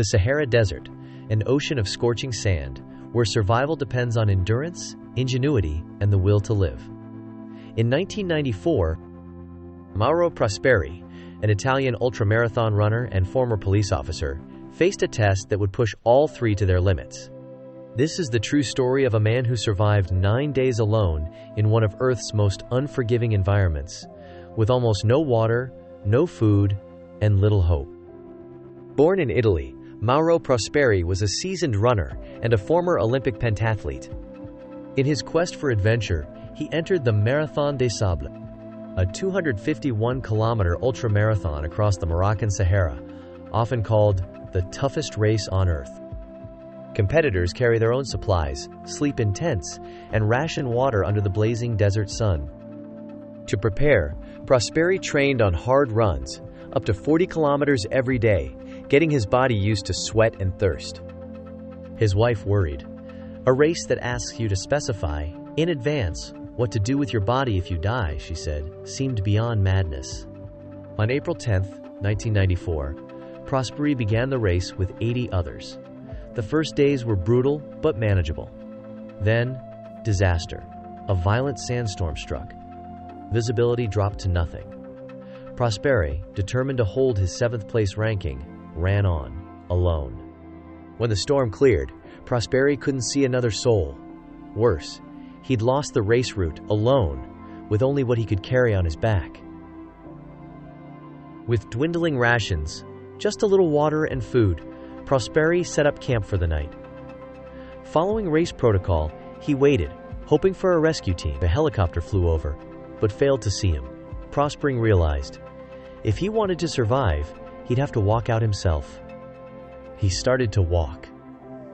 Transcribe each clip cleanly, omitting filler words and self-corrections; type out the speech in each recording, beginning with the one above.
The Sahara Desert, an ocean of scorching sand, where survival depends on endurance, ingenuity, and the will to live. In 1994, Mauro Prosperi, an Italian ultramarathon runner and former police officer, faced a test that would push all three to their limits. This is the true story of a man who survived 9 days alone in one of Earth's most unforgiving environments, with almost no water, no food, and little hope. Born in Italy, Mauro Prosperi was a seasoned runner and a former Olympic pentathlete. In his quest for adventure, he entered the Marathon des Sables, a 251-kilometer ultramarathon across the Moroccan Sahara, often called the toughest race on Earth. Competitors carry their own supplies, sleep in tents, and ration water under the blazing desert sun. To prepare, Prosperi trained on hard runs, up to 40 kilometers every day, getting his body used to sweat and thirst. His wife worried. A race that asks you to specify, in advance, what to do with your body if you die, she said, seemed beyond madness. On April 10, 1994, Prosperi began the race with 80 others. The first days were brutal but manageable. Then, disaster. A violent sandstorm struck. Visibility dropped to nothing. Prosperi, determined to hold his 7th-place ranking, ran on, alone. When the storm cleared, Prosperi couldn't see another soul. Worse, he'd lost the race route alone, with only what he could carry on his back. With dwindling rations, just a little water and food, Prosperi set up camp for the night. Following race protocol, he waited, hoping for a rescue team. A helicopter flew over, but failed to see him. Prosperi realized, if he wanted to survive, he'd have to walk out himself. He started to walk.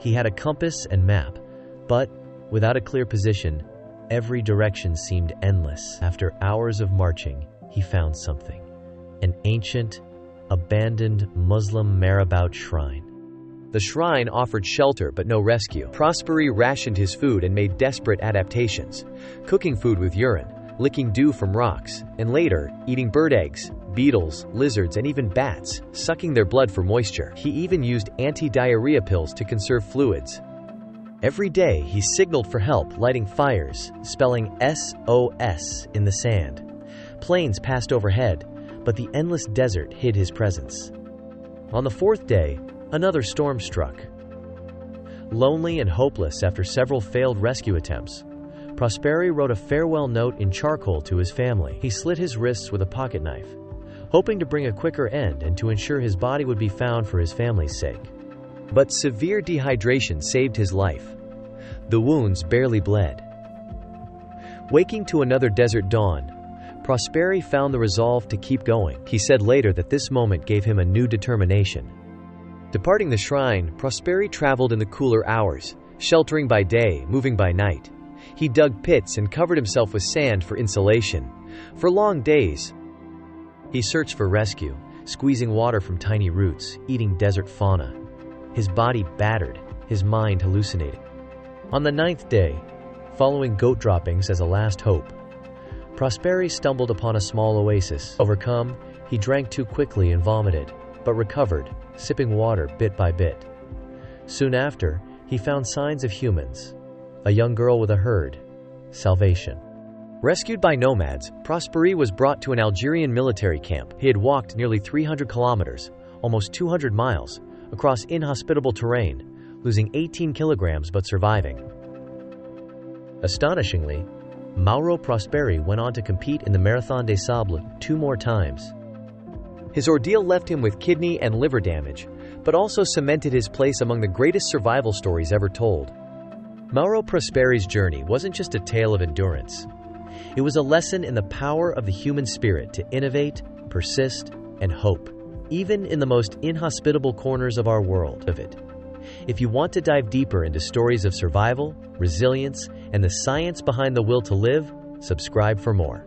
He had a compass and map, but without a clear position, every direction seemed endless. After hours of marching, he found something. An ancient, abandoned Muslim marabout shrine. The shrine offered shelter but no rescue. Prosperi rationed his food and made desperate adaptations, cooking food with urine, licking dew from rocks, and later, eating bird eggs, beetles, lizards, and even bats, sucking their blood for moisture. He even used anti-diarrhea pills to conserve fluids. Every day, he signaled for help, lighting fires, spelling SOS in the sand. Planes passed overhead, but the endless desert hid his presence. On the 4th day, another storm struck. Lonely and hopeless after several failed rescue attempts, Prosperi wrote a farewell note in charcoal to his family. He slit his wrists with a pocket knife, hoping to bring a quicker end and to ensure his body would be found for his family's sake. But severe dehydration saved his life. The wounds barely bled. Waking to another desert dawn, Prosperi found the resolve to keep going. He said later that this moment gave him a new determination. Departing the shrine, Prosperi traveled in the cooler hours, sheltering by day, moving by night. He dug pits and covered himself with sand for insulation. For long days, he searched for rescue, squeezing water from tiny roots, eating desert fauna. His body battered, his mind hallucinating. On the 9th day, following goat droppings as a last hope, Prosperi stumbled upon a small oasis. Overcome, he drank too quickly and vomited, but recovered, sipping water bit by bit. Soon after, he found signs of humans. A young girl with a herd. Salvation. Rescued by nomads, Prosperi was brought to an Algerian military camp. He had walked nearly 300 kilometers, almost 200 miles, across inhospitable terrain, losing 18 kilograms but surviving. Astonishingly, Mauro Prosperi went on to compete in the Marathon des Sables 2 more times. His ordeal left him with kidney and liver damage, but also cemented his place among the greatest survival stories ever told. Mauro Prosperi's journey wasn't just a tale of endurance. It was a lesson in the power of the human spirit to innovate, persist, and hope, even in the most inhospitable corners of our world. If you want to dive deeper into stories of survival, resilience, and the science behind the will to live, subscribe for more.